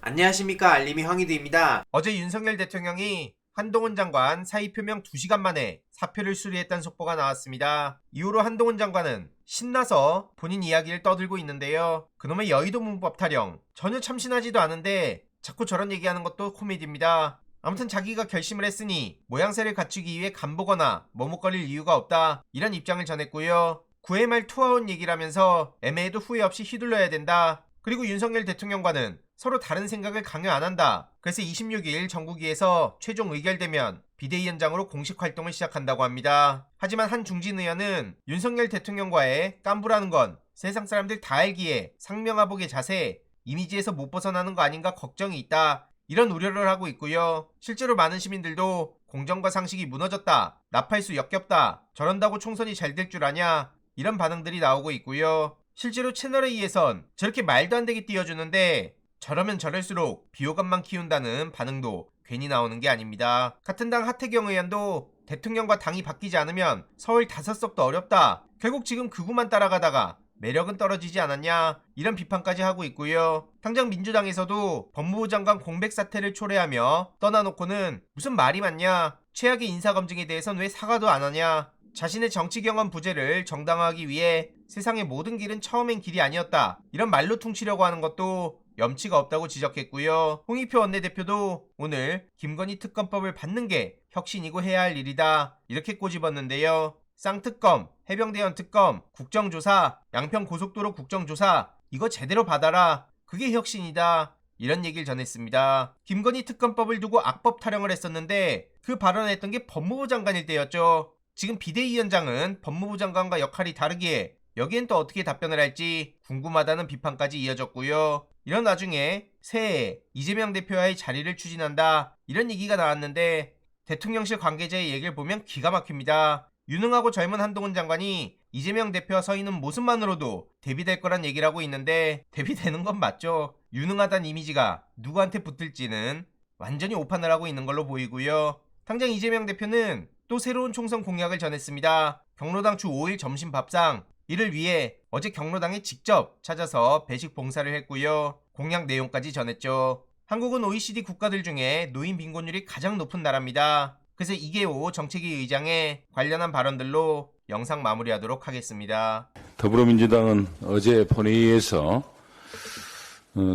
안녕하십니까, 알림이 황희두입니다. 어제 윤석열 대통령이 한동훈 장관 사의 표명 2시간 만에 사표를 수리했다는 속보가 나왔습니다. 이후로 한동훈 장관은 신나서 본인 이야기를 떠들고 있는데요. 그놈의 여의도 문법 타령, 전혀 참신하지도 않은데 자꾸 저런 얘기하는 것도 코미디입니다. 아무튼 자기가 결심을 했으니 모양새를 갖추기 위해 간보거나 머뭇거릴 이유가 없다, 이런 입장을 전했고요. 9회 말 투아웃 얘기를 하면서 애매해도 후회 없이 휘둘러야 된다. 그리고 윤석열 대통령과는 서로 다른 생각을 강요 안 한다. 그래서 26일 정국위에서 최종 의결되면 비대위원장으로 공식 활동을 시작한다고 합니다. 하지만 한 중진 의원은 윤석열 대통령과의 깐부라는 건 세상 사람들 다 알기에 상명하복의 자세, 이미지에서 못 벗어나는 거 아닌가 걱정이 있다, 이런 우려를 하고 있고요. 실제로 많은 시민들도 공정과 상식이 무너졌다, 나팔수 역겹다, 저런다고 총선이 잘 될 줄 아냐, 이런 반응들이 나오고 있고요. 실제로 채널A에선 저렇게 말도 안 되게 띄워주는데 저러면 저럴수록 비호감만 키운다는 반응도 괜히 나오는 게 아닙니다. 같은 당 하태경 의원도 대통령과 당이 바뀌지 않으면 서울 5석도 어렵다, 결국 지금 극우만 따라가다가 매력은 떨어지지 않았냐, 이런 비판까지 하고 있고요. 당장 민주당에서도 법무부 장관 공백 사태를 초래하며 떠나놓고는 무슨 말이 많냐, 최악의 인사검증에 대해선 왜 사과도 안 하냐, 자신의 정치 경험 부재를 정당화하기 위해 세상의 모든 길은 처음엔 길이 아니었다, 이런 말로 퉁치려고 하는 것도 염치가 없다고 지적했고요. 홍익표 원내대표도 오늘 김건희 특검법을 받는 게 혁신이고 해야 할 일이다, 이렇게 꼬집었는데요. 쌍특검, 해병대원 특검, 국정조사, 양평고속도로 국정조사, 이거 제대로 받아라, 그게 혁신이다, 이런 얘기를 전했습니다. 김건희 특검법을 두고 악법 타령을 했었는데 그 발언을 했던 게 법무부 장관일 때였죠. 지금 비대위원장은 법무부 장관과 역할이 다르기에 여기엔 또 어떻게 답변을 할지 궁금하다는 비판까지 이어졌고요. 이런 와중에 새해 이재명 대표와의 자리를 추진한다, 이런 얘기가 나왔는데 대통령실 관계자의 얘기를 보면 기가 막힙니다. 유능하고 젊은 한동훈 장관이 이재명 대표와 서 있는 모습만으로도 대비될 거란 얘기를 하고 있는데 대비되는 건 맞죠. 유능하다는 이미지가 누구한테 붙을지는 완전히 오판을 하고 있는 걸로 보이고요. 당장 이재명 대표는 또 새로운 총선 공약을 전했습니다. 경로당 주 5일 점심 밥상, 이를 위해 어제 경로당에 직접 찾아서 배식 봉사를 했고요. 공약 내용까지 전했죠. 한국은 OECD 국가들 중에 노인 빈곤율이 가장 높은 나라입니다. 그래서 이계호 정책위 의장의 관련한 발언들로 영상 마무리하도록 하겠습니다. 더불어민주당은 어제 본회의에서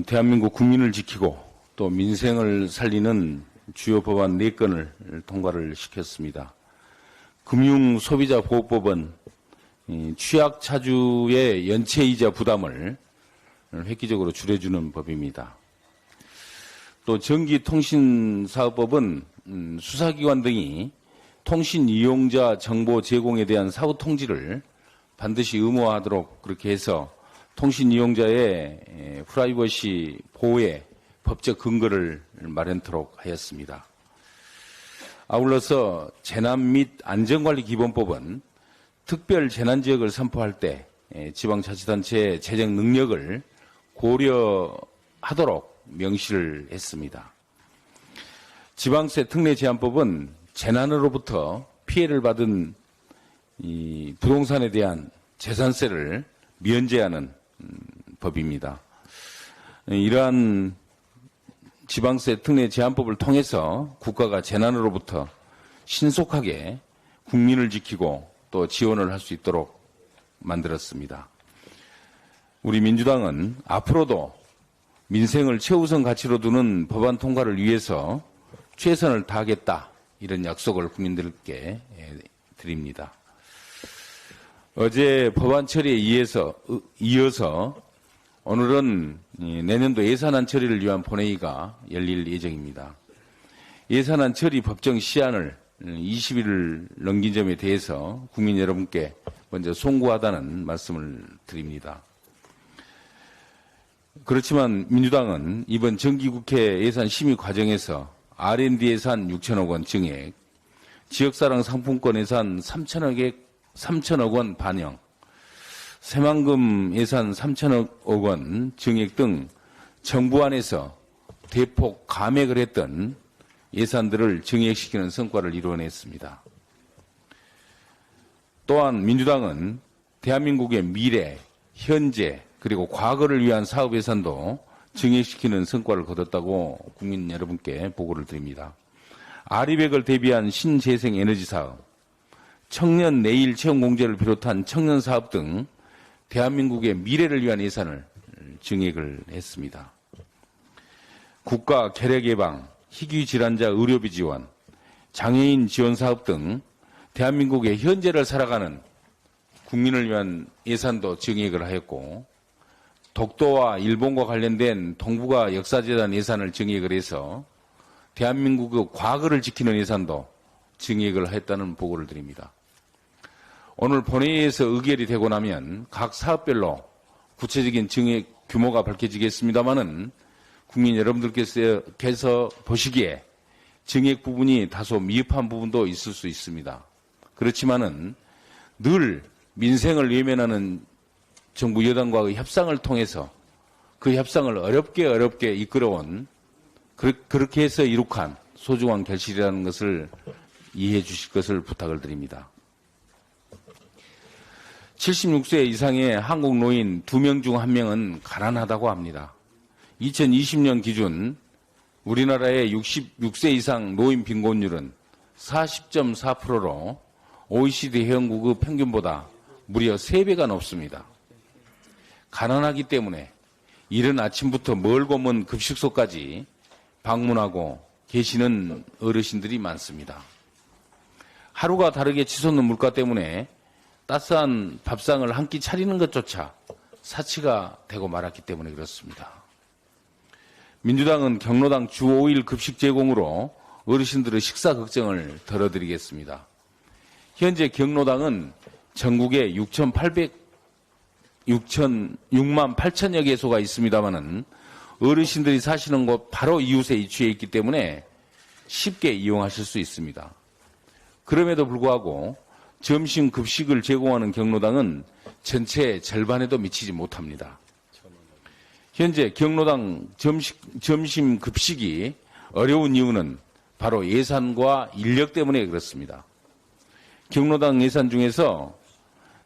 대한민국 국민을 지키고 또 민생을 살리는 주요 법안 4건을 통과를 시켰습니다. 금융소비자보호법은 취약차주의 연체이자 부담을 획기적으로 줄여주는 법입니다. 또 전기통신사업법은 수사기관 등이 통신 이용자 정보 제공에 대한 사후 통지를 반드시 의무화하도록 그렇게 해서 통신 이용자의 프라이버시 보호에 법적 근거를 마련토록 하였습니다. 아울러서 재난 및 안전관리기본법은 특별 재난지역을 선포할 때 지방자치단체의 재정 능력을 고려하도록 명시를 했습니다. 지방세 특례 제한법은 재난으로부터 피해를 받은 이 부동산에 대한 재산세를 면제하는 법입니다. 이러한 지방세 특례 제한법을 통해서 국가가 재난으로부터 신속하게 국민을 지키고 또 지원을 할 수 있도록 만들었습니다. 우리 민주당은 앞으로도 민생을 최우선 가치로 두는 법안 통과를 위해서 최선을 다하겠다, 이런 약속을 국민들께 드립니다. 어제 법안 처리에 이어서 오늘은 내년도 예산안 처리를 위한 본회의가 열릴 예정입니다. 예산안 처리 법정 시한을 20일을 넘긴 점에 대해서 국민 여러분께 먼저 송구하다는 말씀을 드립니다. 그렇지만 민주당은 이번 정기국회 예산 심의 과정에서 R&D 예산 6천억 원 증액, 지역사랑 상품권 예산 3천억 원 반영, 새만금 예산 3천억 원 증액 등 정부 안에서 대폭 감액을 했던 예산들을 증액시키는 성과를 이루어냈습니다. 또한 민주당은 대한민국의 미래, 현재, 그리고 과거를 위한 사업 예산도 증액시키는 성과를 거뒀다고 국민 여러분께 보고를 드립니다. 아리백을 대비한 신재생 에너지 사업, 청년 내일 채용 공제를 비롯한 청년 사업 등 대한민국의 미래를 위한 예산을 증액을 했습니다. 국가 결핵 예방, 희귀 질환자 의료비 지원, 장애인 지원 사업 등 대한민국의 현재를 살아가는 국민을 위한 예산도 증액을 하였고, 독도와 일본과 관련된 동북아 역사재단 예산을 증액을 해서 대한민국의 과거를 지키는 예산도 증액을 했다는 보고를 드립니다. 오늘 본회의에서 의결이 되고 나면 각 사업별로 구체적인 증액 규모가 밝혀지겠습니다마는 국민 여러분들께서 보시기에 증액 부분이 다소 미흡한 부분도 있을 수 있습니다. 그렇지만은 늘 민생을 외면하는 정부 여당과의 협상을 통해서 그 협상을 어렵게 이끌어온 그렇게 해서 이룩한 소중한 결실이라는 것을 이해해 주실 것을 부탁을 드립니다. 76세 이상의 한국 노인 2명 중 1명은 가난하다고 합니다. 2020년 기준 우리나라의 66세 이상 노인 빈곤율은 40.4%로 OECD 회원국의 평균보다 무려 3배가 높습니다. 가난하기 때문에 이른 아침부터 멀고 먼 급식소까지 방문하고 계시는 어르신들이 많습니다. 하루가 다르게 치솟는 물가 때문에 따스한 밥상을 한 끼 차리는 것조차 사치가 되고 말았기 때문에 그렇습니다. 민주당은 경로당 주 5일 급식 제공으로 어르신들의 식사 걱정을 덜어드리겠습니다. 현재 경로당은 전국에 6만 8천여 개소가 있습니다마는 어르신들이 사시는 곳 바로 이웃에 위치해 있기 때문에 쉽게 이용하실 수 있습니다. 그럼에도 불구하고 점심 급식을 제공하는 경로당은 전체 절반에도 미치지 못합니다. 현재 경로당 점심 급식이 어려운 이유는 바로 예산과 인력 때문에 그렇습니다. 경로당 예산 중에서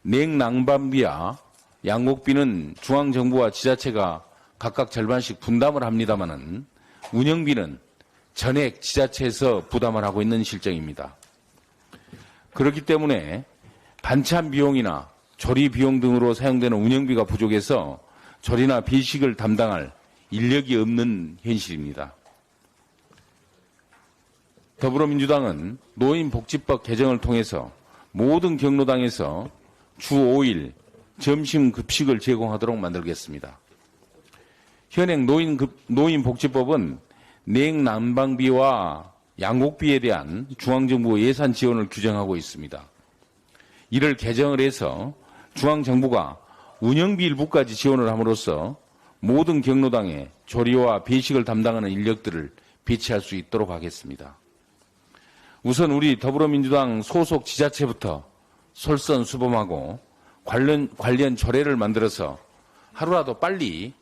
냉난방비와 양곡비는 중앙정부와 지자체가 각각 절반씩 분담을 합니다마는 운영비는 전액 지자체에서 부담을 하고 있는 실정입니다. 그렇기 때문에 반찬 비용이나 조리 비용 등으로 사용되는 운영비가 부족해서 조리나 비식을 담당할 인력이 없는 현실입니다. 더불어민주당은 노인복지법 개정을 통해서 모든 경로당에서 주 5일 점심 급식을 제공하도록 만들겠습니다. 현행 노인복지법은 냉난방비와 양곡비에 대한 중앙정부 예산 지원을 규정하고 있습니다. 이를 개정을 해서 중앙정부가 운영비 일부까지 지원을 함으로써 모든 경로당에 조리와 배식을 담당하는 인력들을 배치할 수 있도록 하겠습니다. 우선 우리 더불어민주당 소속 지자체부터 솔선수범하고 관련 조례를 만들어서 하루라도 빨리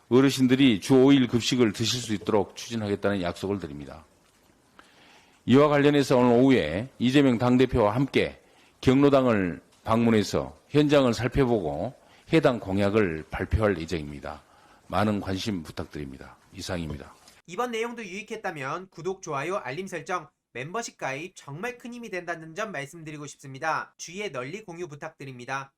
어르신들이 주 5일 급식을 드실 수 있도록 추진하겠다는 약속을 드립니다. 이와 관련해서 오늘 오후에 이재명 당대표와 함께 경로당을 방문해서 현장을 살펴보고 해당 공약을 발표할 예정입니다. 많은 관심 부탁드립니다. 이상입니다. 이번 내용도 유익했다면 구독, 좋아요, 알림 설정, 멤버십 가입 정말 큰 힘이 된다는 점 말씀드리고 싶습니다. 주위에 널리 공유 부탁드립니다.